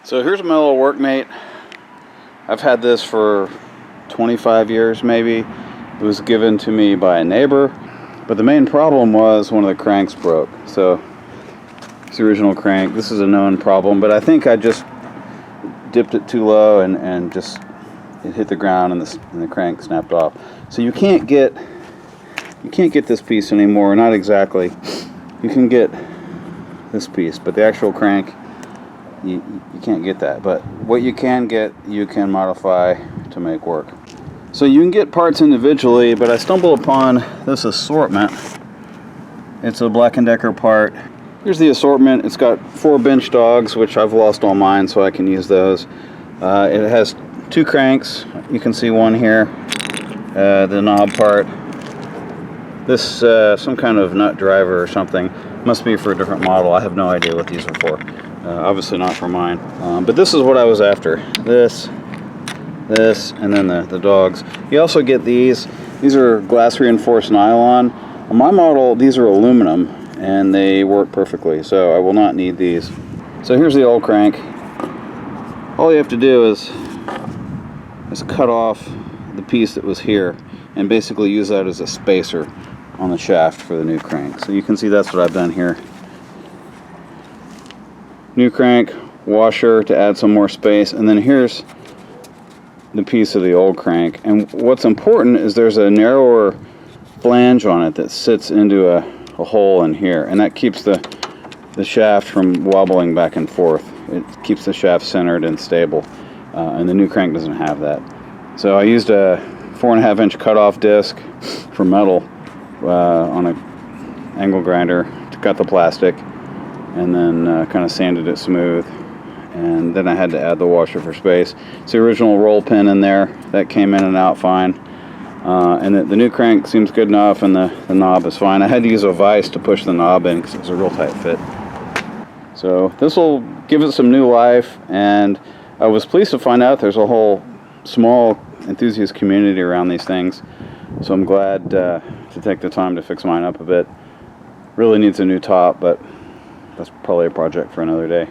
So here's my little Workmate. I've had this for 25 years maybe. It was given to me by a neighbor, but the main problem was one of the cranks broke. So it's the original crank. This is a known problem, but I think I just dipped it too low and just it hit the ground and the crank snapped off. So you can't get this piece anymore. Not exactly. You can get this piece, but the actual crank, you can't get that. But what you can get, you can modify to make work. So you can get parts individually, but I stumbled upon this assortment. It's a Black & Decker part. Here's the assortment. It's got 4 bench dogs, which I've lost all mine, so I can use those. It has 2 cranks. You can see one here, the knob part. This some kind of nut driver or something. Must be for a different model. I have no idea what these are for. Obviously not for mine. But this is what I was after. This, and then the dogs. You also get these. These are glass reinforced nylon. On my model, these are aluminum, and they work perfectly, so I will not need these. So here's the old crank. All you have to do is cut off the piece that was here and basically use that as a spacer on the shaft for the new crank. So you can see that's what I've done here. New crank, washer to add some more space, and then here's the piece of the old crank. And what's important is there's a narrower flange on it that sits into a hole in here, and that keeps the shaft from wobbling back and forth. It keeps the shaft centered and stable, and the new crank doesn't have that. So I used a 4.5 inch cutoff disc for metal on an angle grinder to cut the plastic, and then kind of sanded it smooth. And then I had to add the washer for space. It's the original roll pin in there. That came in and out fine. And the new crank seems good enough, and the knob is fine. I had to use a vise to push the knob in because it was a real tight fit. So this will give it some new life, and I was pleased to find out there's a whole small enthusiast community around these things. So I'm glad to take the time to fix mine up a bit. Really needs a new top, but that's probably a project for another day.